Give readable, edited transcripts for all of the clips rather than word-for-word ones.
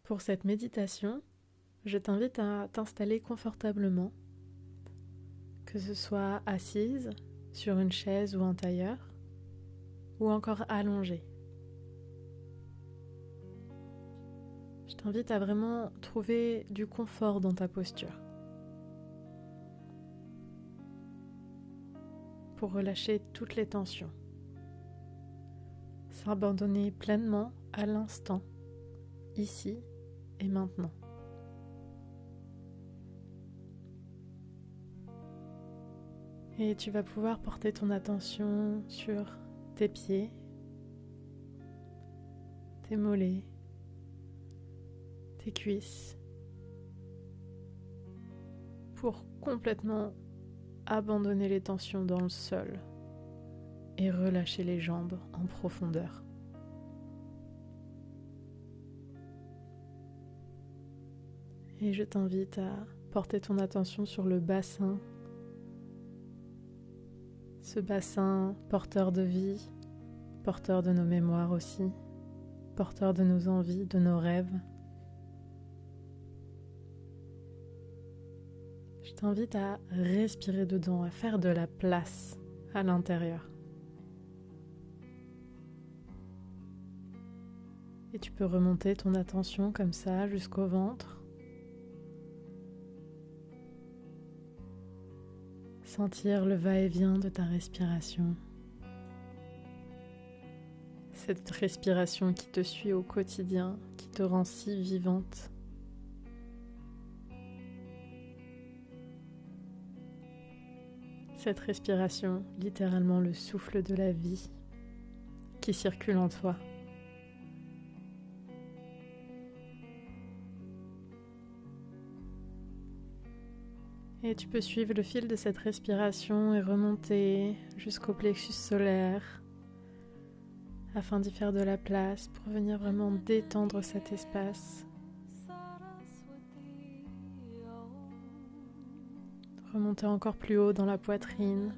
Pour cette méditation, je t'invite à t'installer confortablement, que ce soit assise sur une chaise ou un tailleur, ou encore allongée. Je t'invite à vraiment trouver du confort dans ta posture, pour relâcher toutes les tensions, s'abandonner pleinement à l'instant, ici et maintenant. Et tu vas pouvoir porter ton attention sur tes pieds, tes mollets, tes cuisses, pour complètement abandonner les tensions dans le sol et relâcher les jambes en profondeur. Et je t'invite à porter ton attention sur le bassin, ce bassin porteur de vie, porteur de nos mémoires aussi, porteur de nos envies, de nos rêves. Je t'invite à respirer dedans, à faire de la place à l'intérieur. Et tu peux remonter ton attention comme ça jusqu'au ventre. Sentir le va-et-vient de ta respiration. Cette respiration qui te suit au quotidien, qui te rend si vivante. Cette respiration, littéralement le souffle de la vie qui circule en toi. Et tu peux suivre le fil de cette respiration et remonter jusqu'au plexus solaire afin d'y faire de la place pour venir vraiment détendre cet espace. Remonter encore plus haut dans la poitrine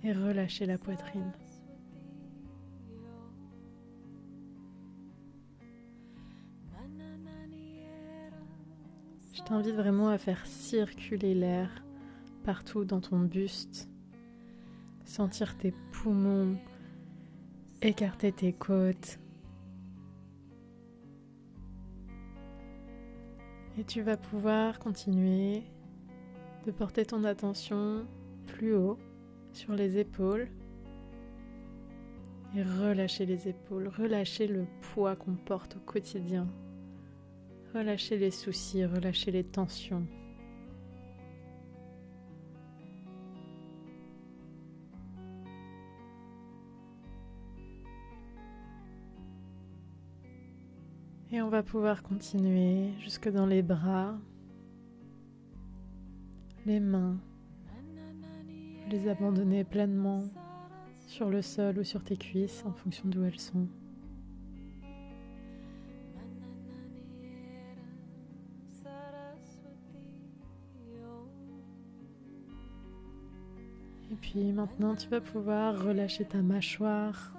et relâcher la poitrine. Je t'invite vraiment à faire circuler l'air partout dans ton buste. Sentir tes poumons, écarter tes côtes. Et tu vas pouvoir continuer de porter ton attention plus haut sur les épaules et relâcher les épaules, relâcher le poids qu'on porte au quotidien. Relâchez les soucis, relâchez les tensions. Et on va pouvoir continuer jusque dans les bras, les mains, les abandonner pleinement sur le sol ou sur tes cuisses en fonction d'où elles sont. Et puis maintenant, tu vas pouvoir relâcher ta mâchoire,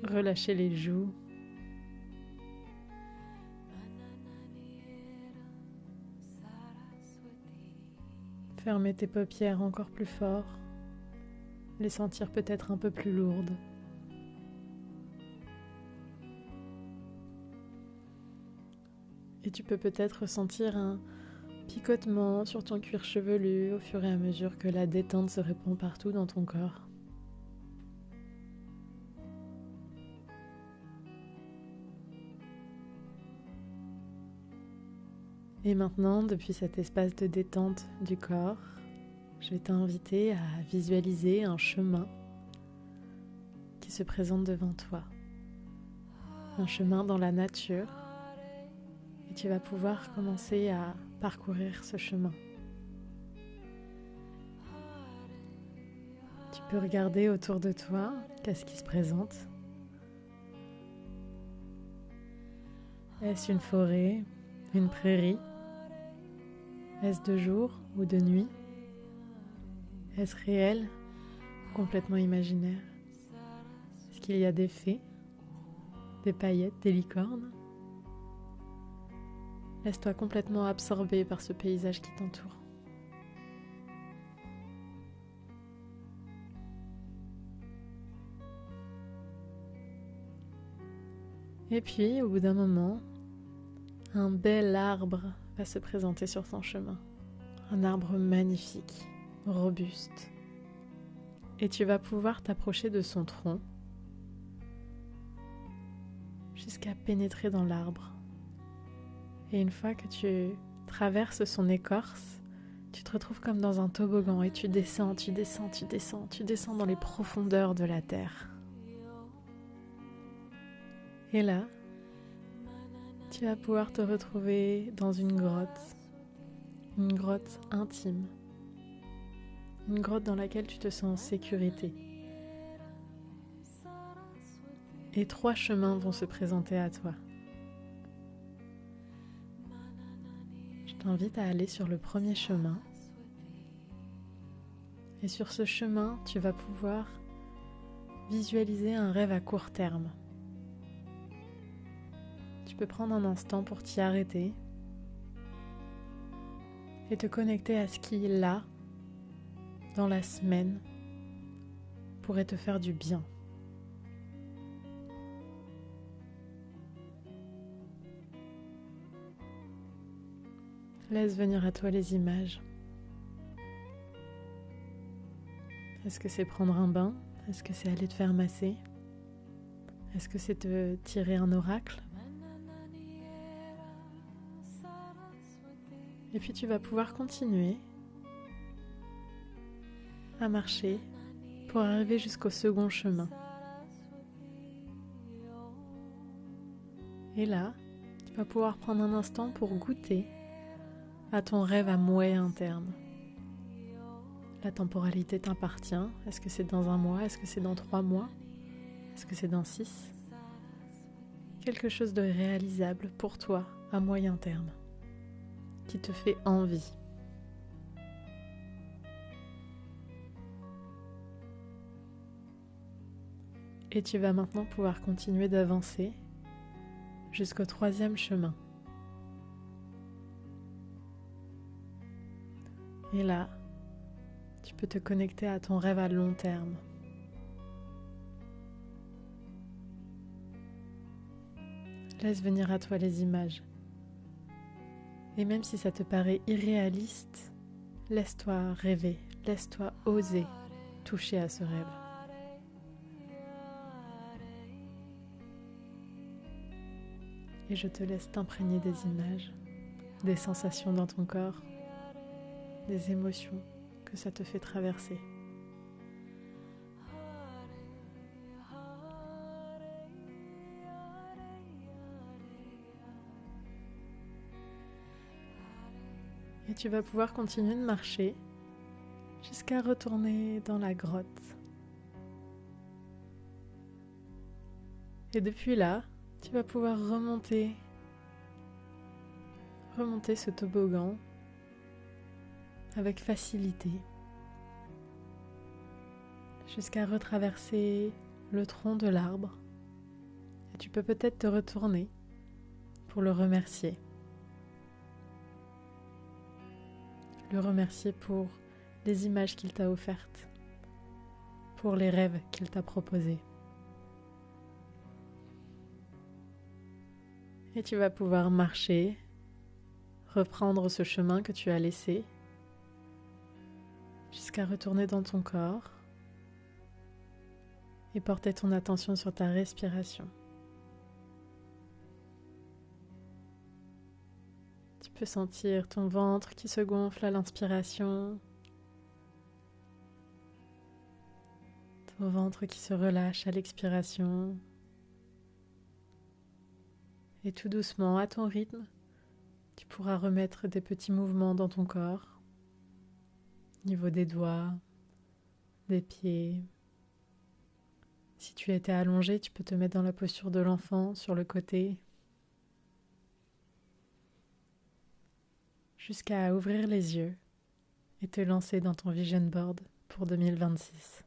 relâcher les joues. Fermer tes paupières encore plus fort, les sentir peut-être un peu plus lourdes. Et tu peux peut-être ressentir un picotement sur ton cuir chevelu au fur et à mesure que la détente se répand partout dans ton corps. Et maintenant, depuis cet espace de détente du corps, je vais t'inviter à visualiser un chemin qui se présente devant toi. Un chemin dans la nature. Et tu vas pouvoir commencer à parcourir ce chemin. Tu peux regarder autour de toi, qu'est-ce qui se présente. Est-ce une forêt, une prairie? Est-ce de jour ou de nuit? Est-ce réel ou complètement imaginaire? Est-ce qu'il y a des fées? des paillettes, des licornes. Laisse-toi complètement absorber par ce paysage qui t'entoure. Et puis, au bout d'un moment, un bel arbre va se présenter sur ton chemin. Un arbre magnifique, robuste. Et tu vas pouvoir t'approcher de son tronc jusqu'à pénétrer dans l'arbre. Et une fois que tu traverses son écorce, tu te retrouves comme dans un toboggan et tu descends dans les profondeurs de la terre. Et là, tu vas pouvoir te retrouver dans une grotte intime, une grotte dans laquelle tu te sens en sécurité. Et 3 chemins vont se présenter à toi. Je t'invite à aller sur le premier chemin. Et sur ce chemin, tu vas pouvoir visualiser un rêve à court terme. Tu peux prendre un instant pour t'y arrêter et te connecter à ce qui, là, dans la semaine, pourrait te faire du bien. Laisse venir à toi les images. Est-ce que c'est prendre un bain? Est-ce que c'est aller te faire masser? Est-ce que c'est te tirer un oracle? Et puis tu vas pouvoir continuer à marcher pour arriver jusqu'au second chemin. Et là, tu vas pouvoir prendre un instant pour goûter à ton rêve à moyen terme. La temporalité t'appartient. Est-ce que c'est dans 1 mois? Est-ce que c'est dans 3 mois? Est-ce que c'est dans 6? Quelque chose de réalisable pour toi à moyen terme, qui te fait envie. Et tu vas maintenant pouvoir continuer d'avancer jusqu'au 3e chemin. Et là, tu peux te connecter à ton rêve à long terme. Laisse venir à toi les images. Et même si ça te paraît irréaliste, laisse-toi rêver, laisse-toi oser toucher à ce rêve. Et je te laisse t'imprégner des images, des sensations dans ton corps, des émotions que ça te fait traverser. Et tu vas pouvoir continuer de marcher jusqu'à retourner dans la grotte. Et depuis là, tu vas pouvoir remonter ce toboggan avec facilité jusqu'à retraverser le tronc de l'arbre. Et tu peux peut-être te retourner pour le remercier. Le remercier pour les images qu'il t'a offertes, pour les rêves qu'il t'a proposés. Et tu vas pouvoir marcher, reprendre ce chemin que tu as laissé, jusqu'à retourner dans ton corps et porter ton attention sur ta respiration. Tu peux sentir ton ventre qui se gonfle à l'inspiration, ton ventre qui se relâche à l'expiration. Et tout doucement, à ton rythme, tu pourras remettre des petits mouvements dans ton corps, au niveau des doigts, des pieds. Si tu étais allongé, tu peux te mettre dans la posture de l'enfant sur le côté, jusqu'à ouvrir les yeux et te lancer dans ton vision board pour 2026.